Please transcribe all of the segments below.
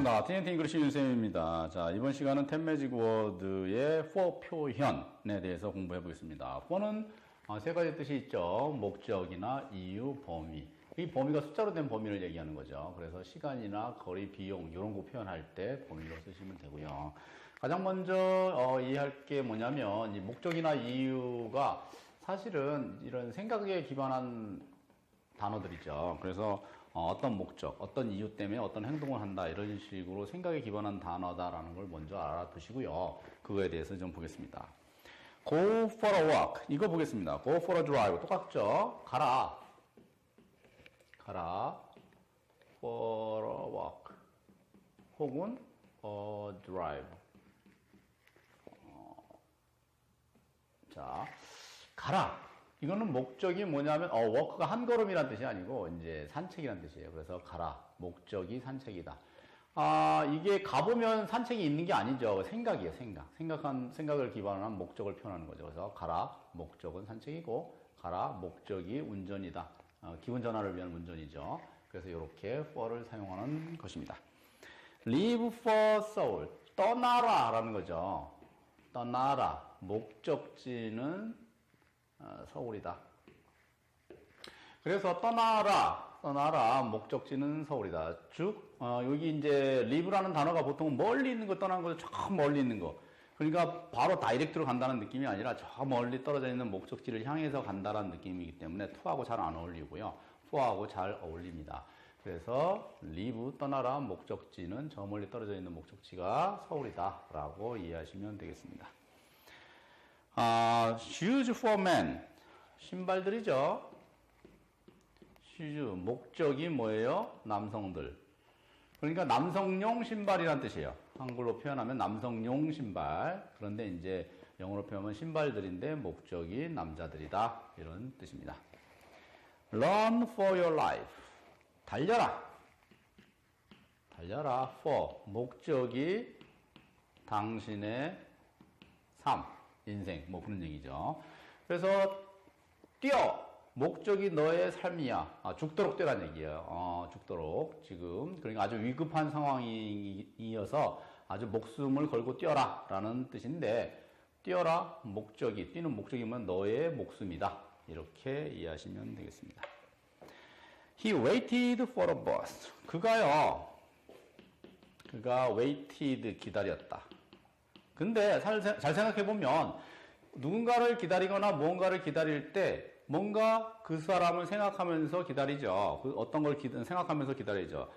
반갑습니다. TNT 잉글리시 윤쌤입니다. 자, 이번 시간은 템매직 워드의 for 표현에 대해서 공부해 보겠습니다. for는 세 가지 뜻이 있죠. 목적이나 이유, 범위. 이 범위가 숫자로 된 범위를 얘기하는 거죠. 그래서 시간이나 거리, 비용 이런 거 표현할 때 범위로 쓰시면 되고요. 가장 먼저 이해할 게 뭐냐면 이 목적이나 이유가 사실은 이런 생각에 기반한 단어들이죠. 그래서 어떤 목적, 어떤 이유 때문에 어떤 행동을 한다 이런 식으로 생각에 기반한 단어다라는 걸 먼저 알아두시고요. 그거에 대해서 좀 보겠습니다. Go for a walk 이거 보겠습니다. Go for a drive 똑같죠? 가라 for a walk 혹은 a drive 자 가라 이거는 목적이 뭐냐면 워크가 한 걸음이란 뜻이 아니고 이제 산책이란 뜻이에요. 그래서 가라 목적이 산책이다. 이게 가보면 산책이 있는 게 아니죠. 생각이에요. 생각을 기반으로 한 목적을 표현하는 거죠. 그래서 가라 목적은 산책이고 가라 목적이 운전이다. 기분 전환을 위한 운전이죠. 그래서 이렇게 for를 사용하는 것입니다. Leave for Seoul 떠나라라는 거죠. 떠나라 목적지는 서울이다. 그래서 떠나라 목적지는 서울이다. 즉 여기 이제 live라는 단어가 보통 멀리 있는 거 떠나는 거죠. 저 멀리 있는 거. 그러니까 바로 다이렉트로 간다는 느낌이 아니라 저 멀리 떨어져 있는 목적지를 향해서 간다는 느낌이기 때문에 to하고 잘 안 어울리고요. for하고 잘 어울립니다. 그래서 leave 떠나라 목적지는 저 멀리 떨어져 있는 목적지가 서울이다 라고 이해하시면 되겠습니다. shoes for men 신발들이죠. shoes 목적이 뭐예요? 남성들. 그러니까 남성용 신발이란 뜻이에요. 한글로 표현하면 남성용 신발. 그런데 이제 영어로 표현하면 신발들인데 목적이 남자들이다 이런 뜻입니다. Run for your life 달려라 for 목적이 당신의 삶 인생 뭐 그런 얘기죠. 그래서 뛰어 목적이 너의 삶이야. 죽도록 뛰라는 얘기예요. 죽도록 지금 그러니까 아주 위급한 상황이어서 아주 목숨을 걸고 뛰어라 라는 뜻인데 뛰어라 목적이 뛰는 목적이면 너의 목숨이다 이렇게 이해하시면 되겠습니다. He waited for a bus 그가 waited 기다렸다. 근데 잘 생각해보면 누군가를 기다리거나 무언가를 기다릴 때 뭔가 그 사람을 생각하면서 기다리죠. 어떤 걸 생각하면서 기다리죠.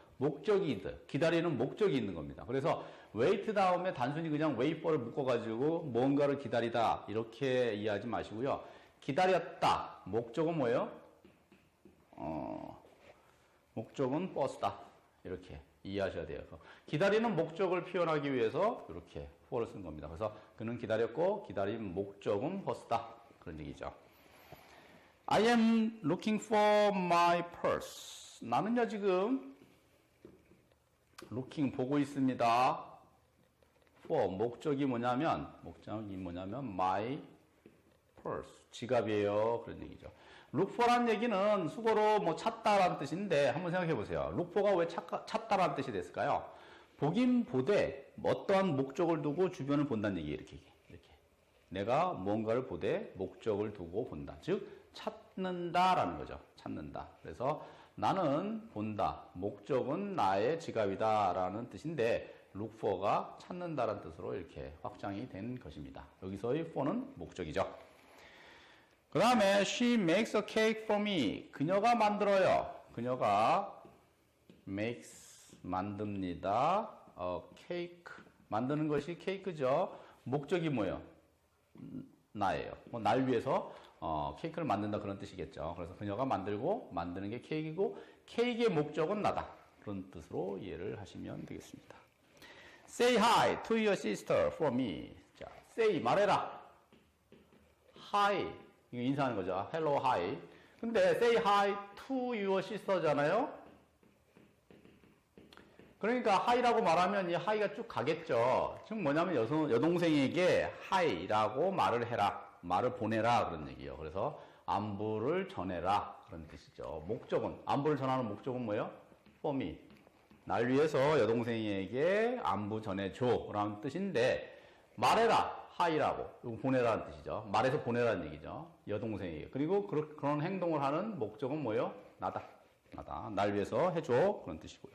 기다리는 목적이 있는 겁니다. 그래서 wait 다음에 단순히 그냥 wait for를 묶어가지고 무언가를 기다리다 이렇게 이해하지 마시고요. 기다렸다. 목적은 뭐예요? 목적은 버스다. 이렇게 이해하셔야 돼요. 기다리는 목적을 표현하기 위해서 이렇게 for를 쓴 겁니다. 그래서 그는 기다렸고 기다린 목적은 버스다. 그런 얘기죠. I am looking for my purse. 나는요 지금 looking 보고 있습니다. for 목적이 뭐냐면 my purse 지갑이에요. 그런 얘기죠. look for라는 얘기는 수거로 뭐 찾다라는 뜻인데 한번 생각해 보세요. look for가 왜 찾다라는 뜻이 됐을까요? 보긴 보되 어떠한 목적을 두고 주변을 본다는 얘기예요. 이렇게. 내가 무언가를 보되 목적을 두고 본다. 즉 찾는다라는 거죠. 찾는다. 그래서 나는 본다. 목적은 나의 지갑이다라는 뜻인데 look for가 찾는다라는 뜻으로 이렇게 확장이 된 것입니다. 여기서의 for는 목적이죠. 그 다음에 she makes a cake for me. 그녀가 만들어요. 그녀가 makes 만듭니다. cake 만드는 것이 케이크죠. 목적이 뭐예요? 나예요. 날 위해서 케이크를 만든다 그런 뜻이겠죠. 그래서 그녀가 만들고 만드는 게 케이크이고 케이크의 목적은 나다. 그런 뜻으로 이해를 하시면 되겠습니다. Say hi to your sister for me. 자, say 말해라. Hi 이거 인사하는 거죠. Hello, hi. 근데 say hi to your sister잖아요. 그러니까 hi라고 말하면 이 hi가 쭉 가겠죠. 즉 뭐냐면 여동생에게 hi라고 말을 해라. 말을 보내라 그런 얘기예요. 그래서 안부를 전해라 그런 뜻이죠. 목적은 안부를 전하는 목적은 뭐예요? for me. 날 위해서 여동생에게 안부 전해줘 라는 뜻인데 말해라 하이라고 이거 보내라는 뜻이죠. 말해서 보내라는 얘기죠. 여동생에게. 그리고 그런 행동을 하는 목적은 뭐예요? 나다. 날 위해서 해줘 그런 뜻이고요.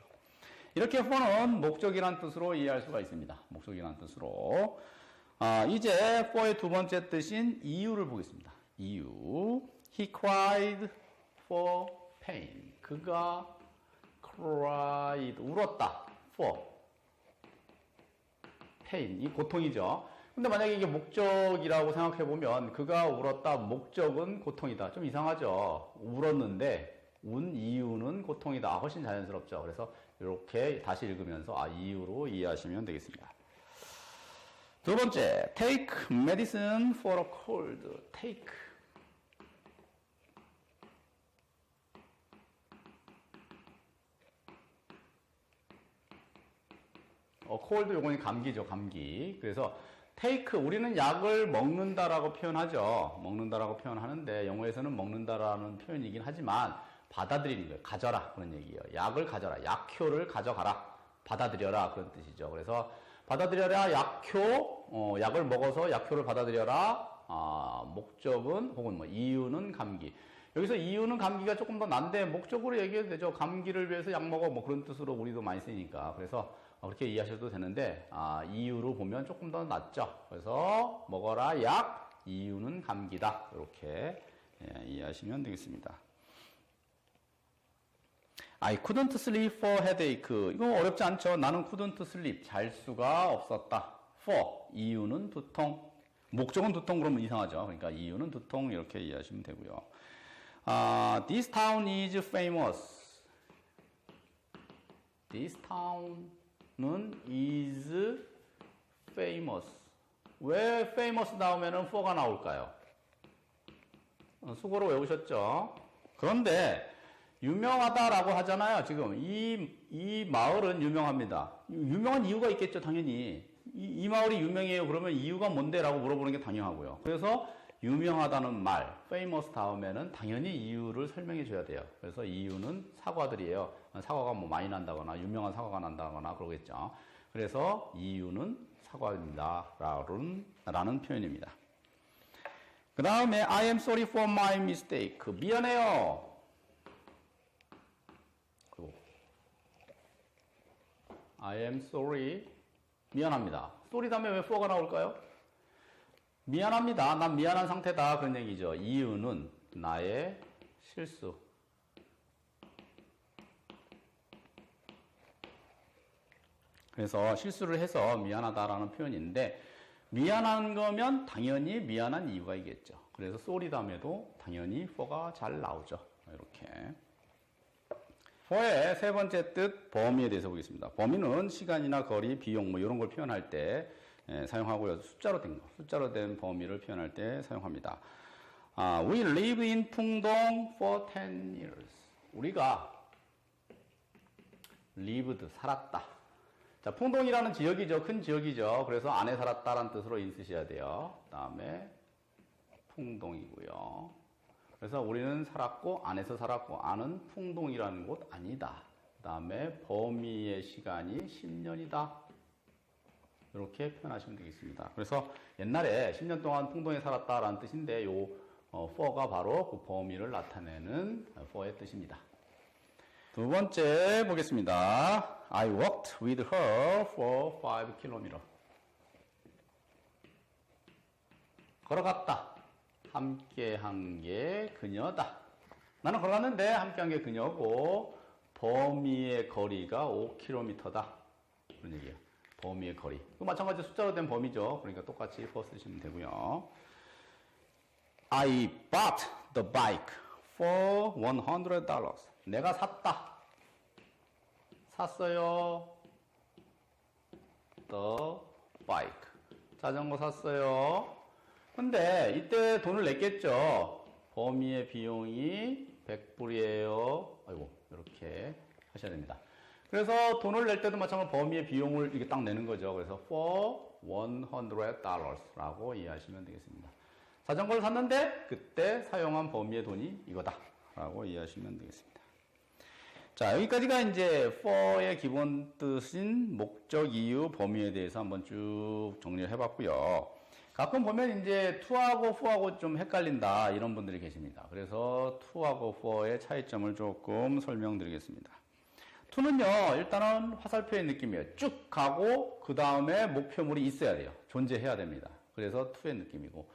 이렇게 for는 목적이라는 뜻으로 이해할 수가 있습니다. 목적이라는 뜻으로. 이제 for의 두 번째 뜻인 이유를 보겠습니다. 이유. He cried for pain. 그가 cried, 울었다. for pain. 이 고통이죠. 근데 만약에 이게 목적이라고 생각해보면 그가 울었다. 목적은 고통이다. 좀 이상하죠. 울었는데 운 이유는 고통이다. 훨씬 자연스럽죠. 그래서 이렇게 다시 읽으면서 이유로 이해하시면 되겠습니다. 두 번째, take medicine for a cold. take. cold 요거는 감기죠, 감기. 그래서 take, 우리는 약을 먹는다라고 표현하죠. 먹는다라고 표현하는데 영어에서는 먹는다라는 표현이긴 하지만 받아들이는 거예요. 가져라 그런 얘기예요. 약을 가져라. 약효를 가져가라. 받아들여라 그런 뜻이죠. 그래서 받아들여라 약효, 약을 먹어서 약효를 받아들여라. 목적은 혹은 뭐 이유는 감기. 여기서 이유는 감기가 조금 더 난데 목적으로 얘기해도 되죠. 감기를 위해서 약 먹어 뭐 그런 뜻으로 우리도 많이 쓰니까. 그래서 그렇게 이해하셔도 되는데 이유로 보면 조금 더 낫죠. 그래서 먹어라 약, 이유는 감기다. 이렇게 이해하시면 되겠습니다. I couldn't sleep for headache. 이거 어렵지 않죠? 나는 couldn't sleep. 잘 수가 없었다. for. 이유는 두통. 목적은 두통 그러면 이상하죠. 그러니까 이유는 두통 이렇게 이해하시면 되고요. This town is famous. This town은 is famous. 왜 famous 나오면은 for가 나올까요? 수고로 외우셨죠? 그런데 유명하다라고 하잖아요. 지금 이 마을은 유명합니다. 유명한 이유가 있겠죠, 당연히. 이 마을이 유명해요. 그러면 이유가 뭔데? 라고 물어보는 게 당연하고요. 그래서 유명하다는 말, famous 다음에는 당연히 이유를 설명해 줘야 돼요. 그래서 이유는 사과들이에요. 사과가 뭐 많이 난다거나 유명한 사과가 난다거나 그러겠죠. 그래서 이유는 사과입니다. 라는 표현입니다. 그 다음에 I am sorry for my mistake. 미안해요. I am sorry. 미안합니다. sorry 다음에 왜 for가 나올까요? 미안합니다. 난 미안한 상태다. 그런 얘기죠. 이유는 나의 실수. 그래서 실수를 해서 미안하다라는 표현인데 미안한 거면 당연히 미안한 이유가 있겠죠. 그래서 sorry 다음에도 당연히 for가 잘 나오죠. 이렇게. for의 세 번째 뜻 범위에 대해서 보겠습니다. 범위는 시간이나 거리, 비용 뭐 이런 걸 표현할 때 사용하고요. 숫자로 된 범위를 표현할 때 사용합니다. We live in 풍동 for 10 years. 우리가 lived, 살았다. 자, 풍동이라는 지역이죠. 큰 지역이죠. 그래서 안에 살았다라는 뜻으로 인쓰셔야 돼요. 그 다음에 풍동이고요. 그래서 우리는 살았고 안에서 살았고 안은 풍동이라는 곳 아니다. 그 다음에 범위의 시간이 10년이다. 이렇게 표현하시면 되겠습니다. 그래서 옛날에 10년 동안 풍동에 살았다라는 뜻인데 요 for가 바로 그 범위를 나타내는 for의 뜻입니다. 두 번째 보겠습니다. I walked with her for 5 km. 걸어갔다. 함께 한 게 그녀다. 나는 걸어갔는데 함께 한 게 그녀고 범위의 거리가 5km다. 그런 얘기예요. 범위의 거리. 마찬가지로 숫자로 된 범위죠. 그러니까 똑같이 for 쓰시면 되고요. I bought the bike for $100. 내가 샀다. 샀어요. The bike. 자전거 샀어요. 근데 이때 돈을 냈겠죠. 범위의 비용이 100불이에요. 아이고, 이렇게 하셔야 됩니다. 그래서 돈을 낼 때도 마찬가지로 범위의 비용을 이렇게 딱 내는 거죠. 그래서 for $100라고 이해하시면 되겠습니다. 자전거를 샀는데 그때 사용한 범위의 돈이 이거다 라고 이해하시면 되겠습니다. 자, 여기까지가 이제 for의 기본 뜻인 목적, 이유, 범위에 대해서 한번 쭉 정리를 해봤고요. 가끔 보면 이제 to하고 for하고 좀 헷갈린다 이런 분들이 계십니다. 그래서 to하고 for의 차이점을 조금 설명드리겠습니다. to는요, 일단은 화살표의 느낌이에요. 쭉 가고 그 다음에 목표물이 있어야 돼요. 존재해야 됩니다. 그래서 to의 느낌이고,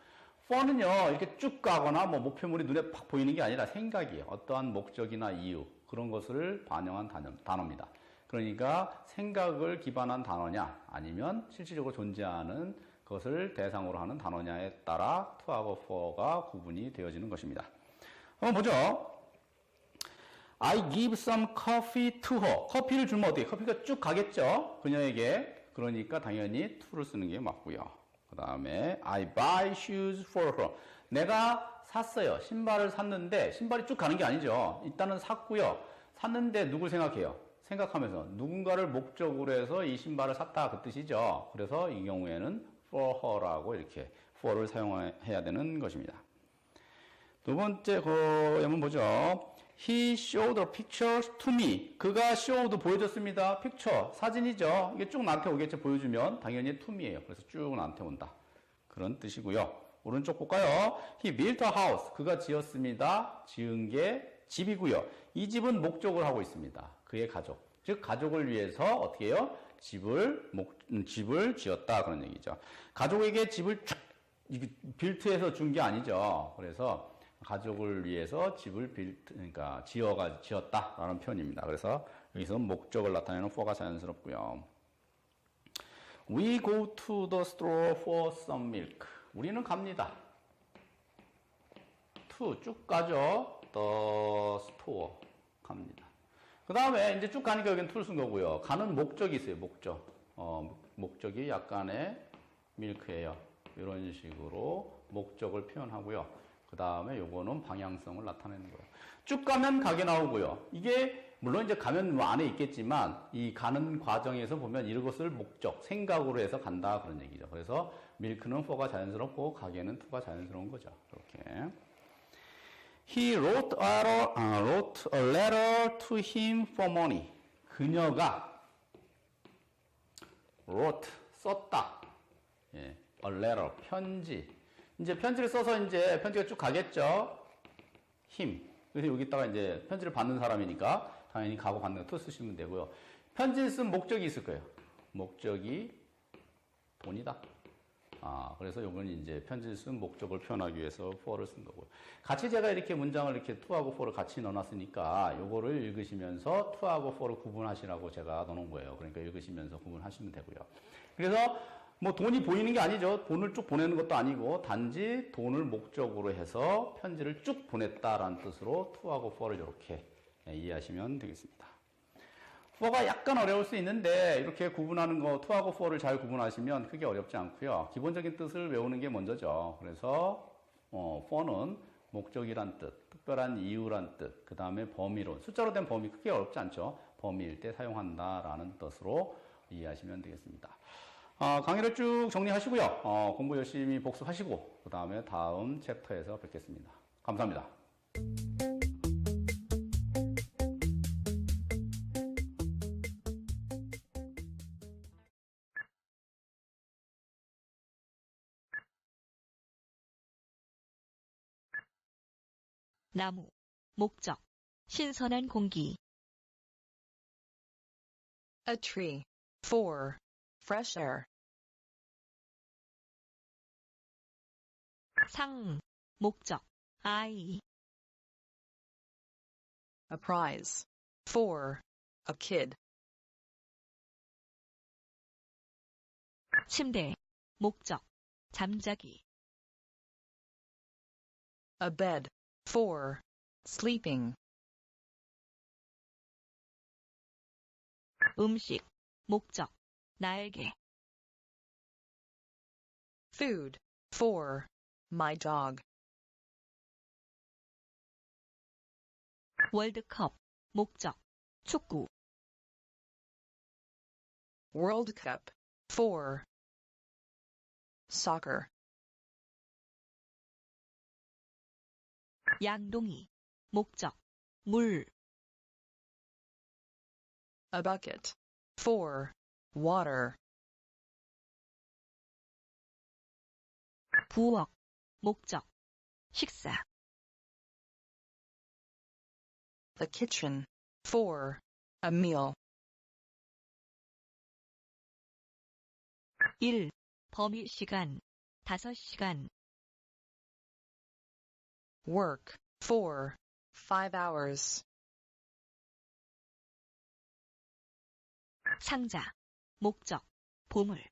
for는요, 이렇게 쭉 가거나 뭐 목표물이 눈에 팍 보이는 게 아니라 생각이에요. 어떠한 목적이나 이유 그런 것을 반영한 단어입니다. 그러니까 생각을 기반한 단어냐 아니면 실질적으로 존재하는 것을 대상으로 하는 단어냐에 따라 to하고 for가 구분이 되어지는 것입니다. 한번 보죠. I give some coffee to her. 커피를 주면 어떻게? 커피가 쭉 가겠죠? 그녀에게. 그러니까 당연히 to를 쓰는 게 맞고요. 그 다음에 I buy shoes for her. 내가 샀어요. 신발을 샀는데 신발이 쭉 가는 게 아니죠. 일단은 샀고요. 샀는데 누굴 생각해요? 생각하면서 누군가를 목적으로 해서 이 신발을 샀다 그 뜻이죠. 그래서 이 경우에는 for her라고 이렇게 for를 사용해야 되는 것입니다. 두 번째 거 한번 보죠. He showed a picture to me. 그가 showed 보여줬습니다. picture 사진이죠. 이게 쭉 나한테 오겠죠. 보여주면 당연히 to me예요. 그래서 쭉 나한테 온다. 그런 뜻이고요. 오른쪽 볼까요? He built a house. 그가 지었습니다. 지은 게 집이고요. 이 집은 목적을 하고 있습니다. 그의 가족. 즉 가족을 위해서 어떻게 해요? 집을 지었다 그런 얘기죠. 가족에게 집을 빌트해서 준 게 아니죠. 그래서 가족을 위해서 집을 그러니까 지었다라는 표현입니다. 그래서 여기서 목적을 나타내는 for가 자연스럽고요. We go to the store for some milk. 우리는 갑니다. to 쭉 가죠. the store 갑니다. 그 다음에 이제 쭉 가니까 여기는 to를 쓴 거고요. 가는 목적이 있어요. 목적이 약간의 milk예요. 이런 식으로 목적을 표현하고요. 그 다음에 요거는 방향성을 나타내는 거예요. 쭉 가면 가게 나오고요. 이게 물론 이제 가면 뭐 안에 있겠지만 이 가는 과정에서 보면 이것을 목적, 생각으로 해서 간다 그런 얘기죠. 그래서 밀크는 for가 자연스럽고 가게는 to가 자연스러운 거죠. 이렇게. He wrote a letter to him for money. 그녀가 wrote 썼다. 예, a letter 편지. 이제 편지를 써서 이제 편지가 쭉 가겠죠. him. 그래서 여기다가 이제 편지를 받는 사람이니까 당연히 가고 받는 거 to 쓰시면 되고요. 편지를 쓴 목적이 있을 거예요. 목적이 돈이다. 그래서 요건 이제 편지를 쓴 목적을 표현하기 위해서 for를 쓴 거고요. 같이 제가 이렇게 문장을 이렇게 to하고 for를 같이 넣어놨으니까 요거를 읽으시면서 to하고 for를 구분하시라고 제가 넣어놓은 거예요. 그러니까 읽으시면서 구분하시면 되고요. 그래서 뭐 돈이 보이는 게 아니죠. 돈을 쭉 보내는 것도 아니고 단지 돈을 목적으로 해서 편지를 쭉 보냈다라는 뜻으로 to하고 for를 이렇게 이해하시면 되겠습니다. for가 약간 어려울 수 있는데 이렇게 구분하는 거 to하고 for를 잘 구분하시면 크게 어렵지 않고요. 기본적인 뜻을 외우는 게 먼저죠. 그래서 for는 목적이란 뜻, 특별한 이유란 뜻, 그 다음에 범위론, 숫자로 된 범위 크게 어렵지 않죠. 범위일 때 사용한다라는 뜻으로 이해하시면 되겠습니다. 강의를 쭉 정리하시고요. 공부 열심히 복습하시고 그 다음에 다음 챕터에서 뵙겠습니다. 감사합니다. 나무, 목적, 신선한 공기. A tree. 4. Fresh air. 상, 목적, 아이. A prize. 4. A kid. 침대, 목적, 잠자기. A bed. 4. Sleeping. 음식, 목적, 날개. Food. 4. My dog. 월드컵, 목적, 축구. World Cup. 4. Soccer. 양동이, 목적, 물. A bucket. 4. Water. 부엌, 목적, 식사. The kitchen. 4. A meal. 1. 범위 시간, 5시간. Work. 4. 5 hours. 상자, 목적, 보물.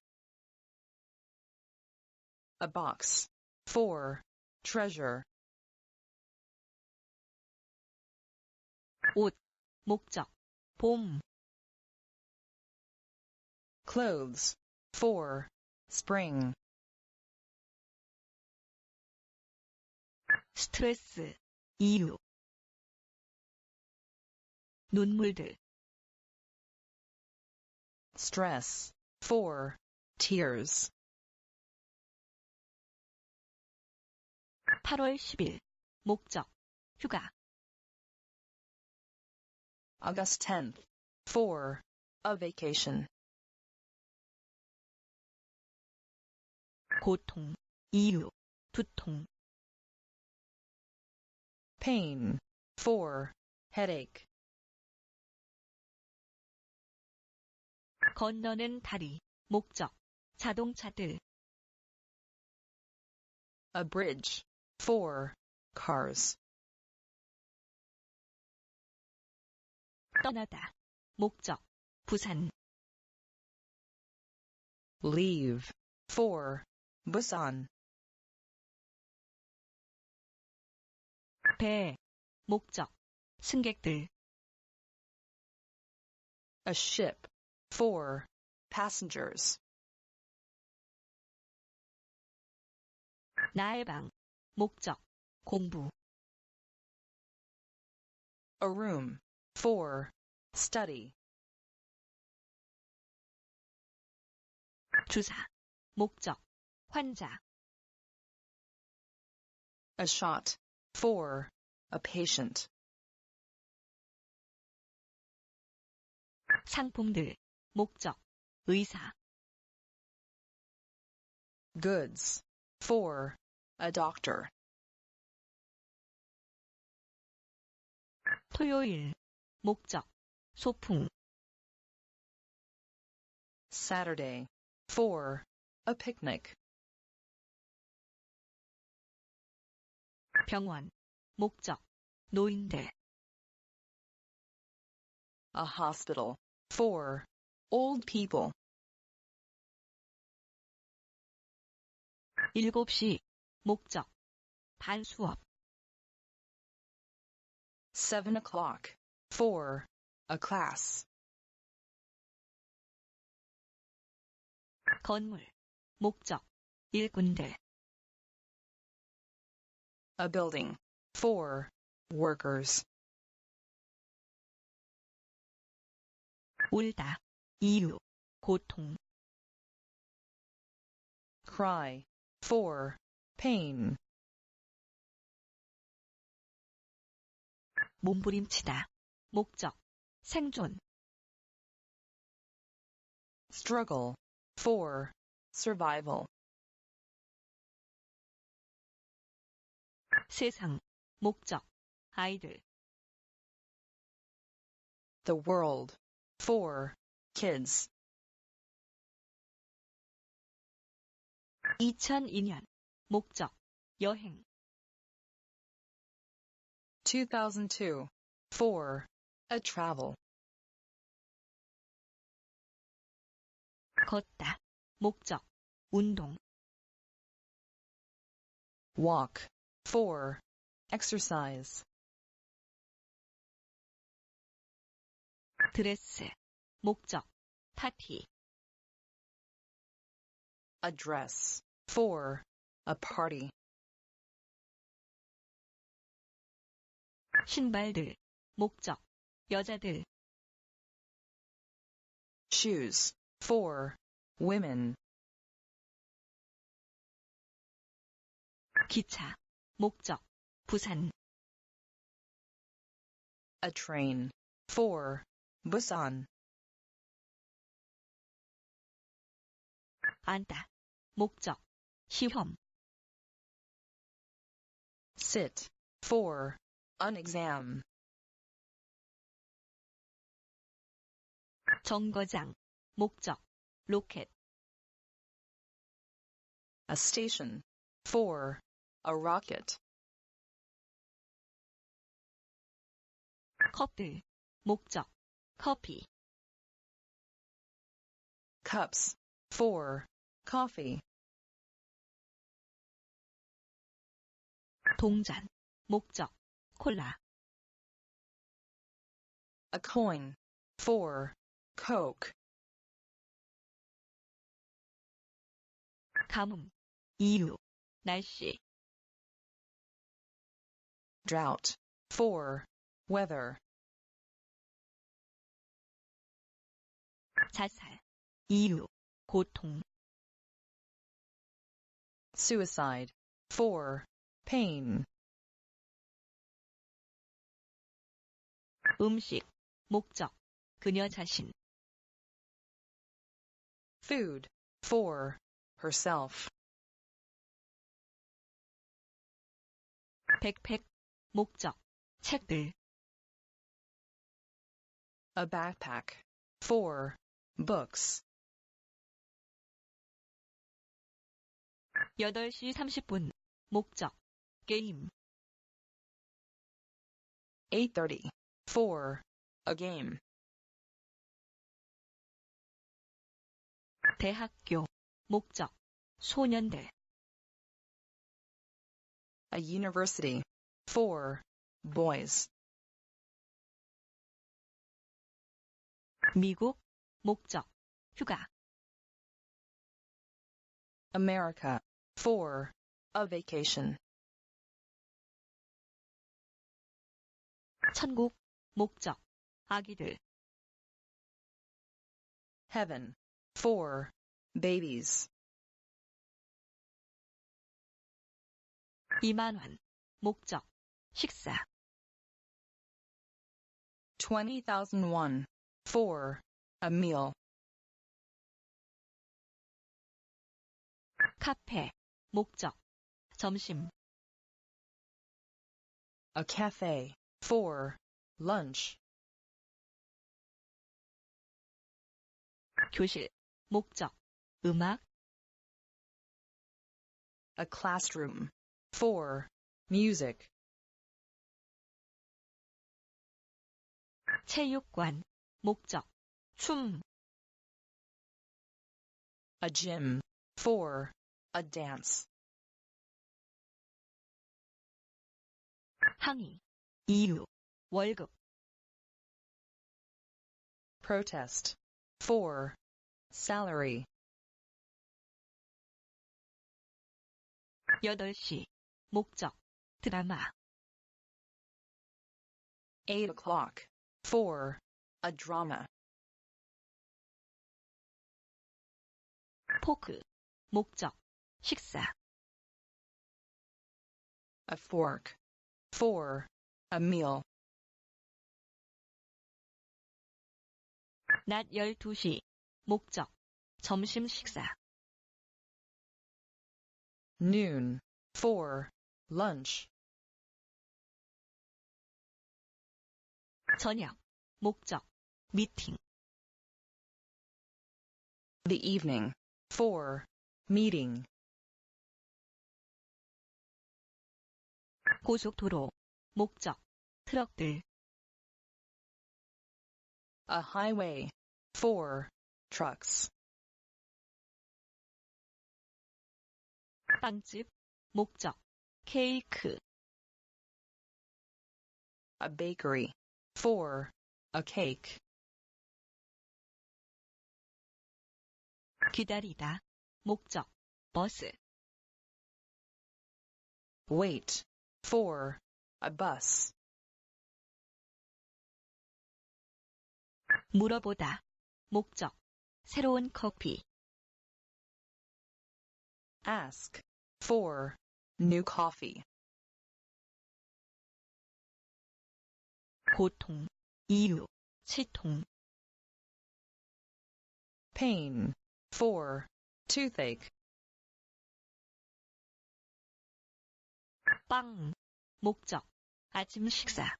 A box. 4. Treasure. 옷, 목적, 봄. Clothes. 4. Spring. 스트레스, 이유. 눈물들, Stress. 4. Tears. 8월 10일, 목적, 휴가. August 10th. 4. A vacation. 고통, 이유, 두통. Pain. 4. Headache. 건너는 다리, 목적, 자동차들. A bridge. 4. Cars. 떠나다, 목적, 부산. Leave. 4. Busan. 배, 목적, 승객들. A ship. 4. Passengers. 나의 방, 목적, 공부. A room. 4. Study. 주사, 목적, 환자. A shot. 4. A patient. 상품들, 목적, 의사. Goods. 4. A doctor. 토요일, 목적, 소풍. Saturday. 4. A picnic. 병원, 목적, 노인들. A hospital. 4. Old people. 7시, 목적, 반수업. 7 o'clock. 4. A class. 건물, 목적, 일꾼들. A building. 4. Workers. 울다, 이유, 고통. Cry. 4. Pain. 몸부림치다, 목적, 생존. Struggle. 4. Survival. 세상, 목적, 아이들. The world. 4. Kids. 2002년, 목적, 여행. 2002. 4. A travel. 걷다, 목적, 운동. Walk. 4. Exercise. 드레스, 목적, 파티. A dress. 4. A party. 신발들, 목적, 여자들. Shoes. 4. Women. 기차, 목적, 부산. A train. 4. Busan. 앉다. 목적. 시험. Sit. For. An exam. 정거장. 목적. 로켓. A station. For. A rocket. 컵들. 목적. 커피. Cups. For. Coffee. 동전. 목적. 콜라. A coin. For. Coke. 가뭄. 이유. 날씨. Drought. For. Weather. 자살. 이유. 고통. Suicide. For. Pain. 음식. 목적. 그녀 자신. Food. For. Herself. 백팩. 목적. 책들. A backpack. For. Books. 8시 30분. 목적. 게임. 8:30. For. A game. 대학교. 목적. 소년들. A university. For. Boys. 미국. 목적. 휴가. America. For. A vacation. 천국. 목적. 아기들. Heaven. For. Babies. 2만 원. 목적. 식사. 20,000 won. For. A meal. 카페. 목적. 점심. A cafe. For. Lunch. 교실. 목적. 음악. A classroom. For. Music. 체육관. 목적. 춤. A gym. For. A dance. 항의. 이유. 월급. Protest. For. Salary. 8시. 목적. 드라마. 8 o'clock. For. A drama. 포크. 목적. 식사. A fork. For. A meal. 낮 12시. 목적. 점심 식사. Noon. For. Lunch. 저녁. 목적. 미팅. The evening. For. Meeting. 고속도로. 목적. 트럭들. A highway. For. Trucks. 빵집. 목적. 케이크. A bakery. For. A cake. 기다리다. 목적. 버스. Wait. For. A bus. 물어보다. 목적. 새로운 커피. Ask. For. New coffee. 고통. 이유. 치통. Pain. For. toothache, 빵, 목적, 아침 식사.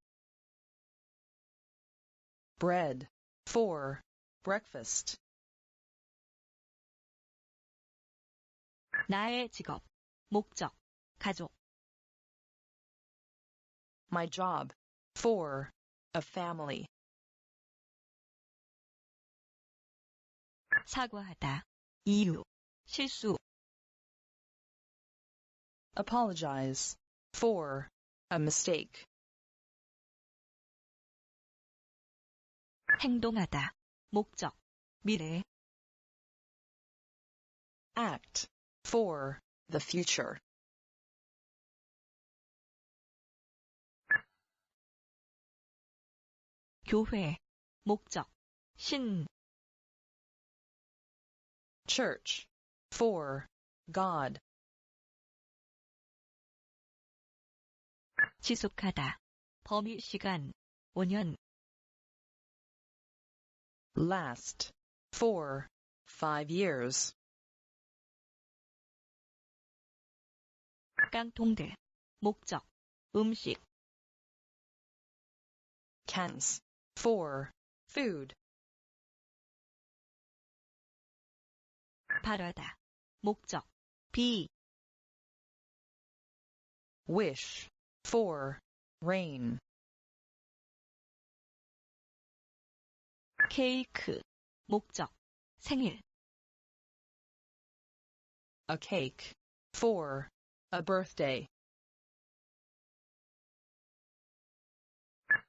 bread, for breakfast, 나의 직업, 목적, 가족. my job, for a family, 사과하다, 이유, 실수. apologize, for a mistake, 행동하다, 목적, 미래. act, for the future, 교회, 목적, 신. church, for God, 지속하다, 범위 시간, 5년. last, for 5 years, 깡통들, 목적, 음식. cans, for food, 바라다, 목적, 비. wish, for rain, 케이크, 목적, 생일. a cake, for a birthday,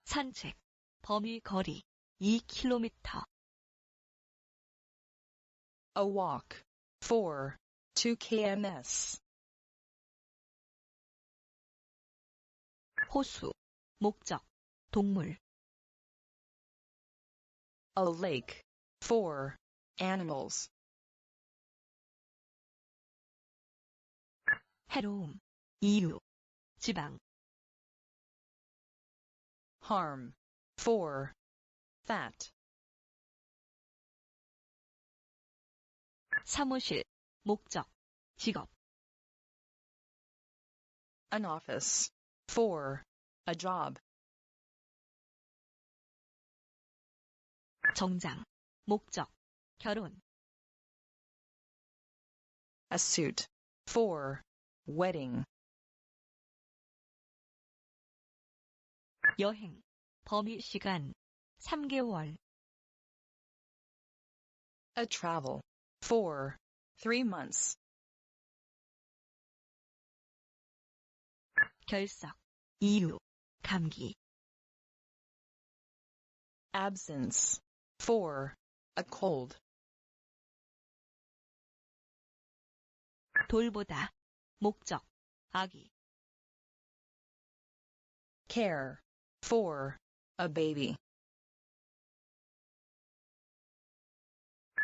산책, 범위 거리, 2km. a walk, for 2 kms, 호수, 목적, 동물. a lake, for animals, 해로움, 이유, 지방. harm, for fat, 사무실, 목적, 직업. an office, for a job, 정장, 목적, 결혼. a suit, for wedding, 여행, 범위 시간, 3개월. a travel, for 3 months, 결석, 이유, 감기. absence, for a cold, 돌보다, 목적, 아기. care, for a baby,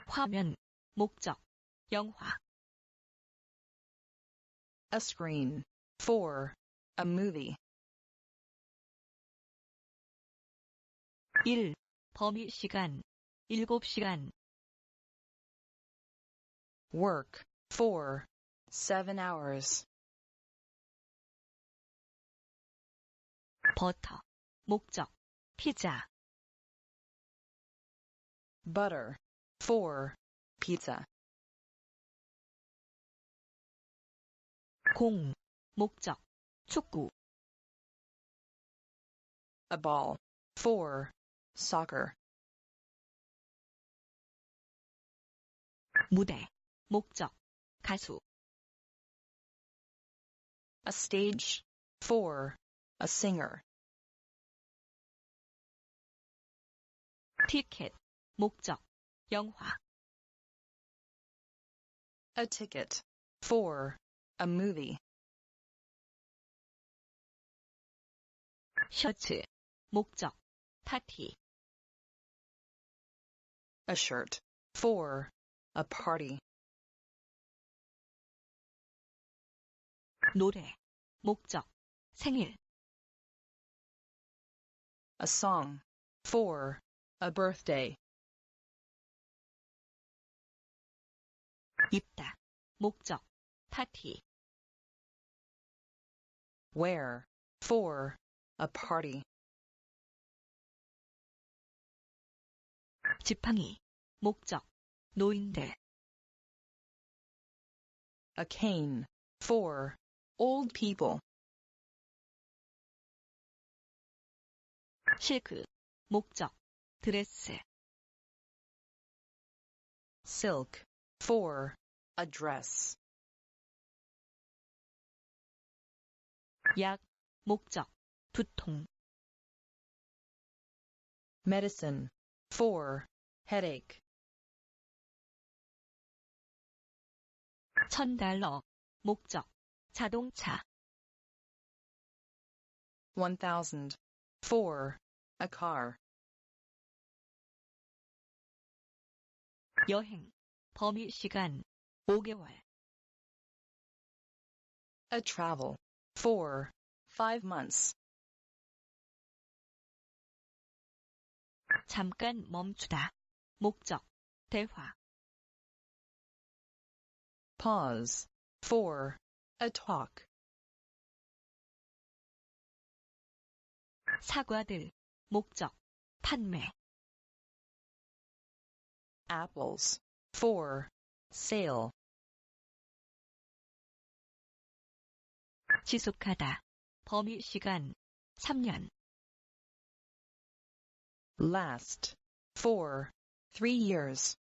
화면, 목적, 영화. a screen, for a movie, 일, 범위 시간, 7시간. work, for 7 hours, 버터, 목적, 피자. butter, for pizza, 공, 목적, 축구. a ball, for soccer, 무대, 목적, 가수. a stage, for a singer, 티켓, 목적, 영화. a ticket, for a movie, 셔츠, 목적, 파티. a shirt, for a party, 노래, 목적, 생일. a song, for a birthday, 입다. 목적. 파티. Where. For. A party. 지팡이. 목적. 노인들. A cane. For. Old people. 실크. 목적. 드레스. Silk. For. A dress. 약. 목적. 두통. Medicine. For. Headache. $1,000. 목적. 자동차. 1,000. For. A car. 여행. 범위 시간. 5개월. A travel. For. 5 months. 잠깐 멈추다. 목적. 대화. Pause. For. A talk. 사과들. 목적. 판매. Apples. For. Sale. 지속하다. 범위 시간. 3년. Last. For. 3 years.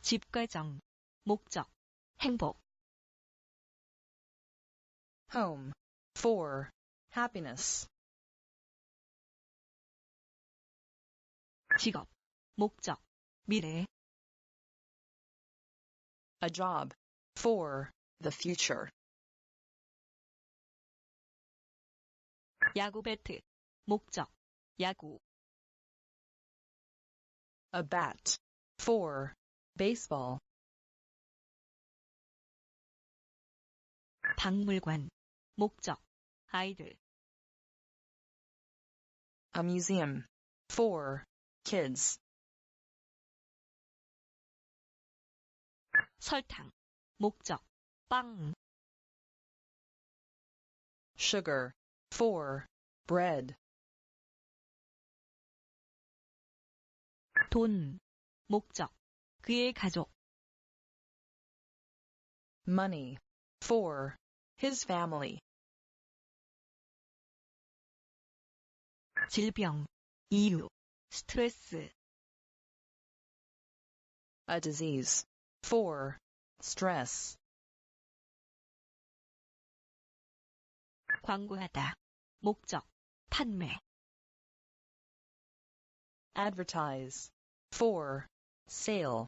집과정. 목적. 행복. Home. For. Happiness. 직업. 목적. 미래. A job. For. The future. 야구 배트. 목적. 야구. A bat. For. Baseball. 박물관. 목적. 아이들. A museum. For. Kids. 설탕. 목적. 빵. Sugar. For. Bread. 돈. 목적. 그의 가족. Money. For. His family. 질병. 이유. 스트레스. A disease. For. Stress. 광고하다. 목적. 판매. Advertise. For. Sale.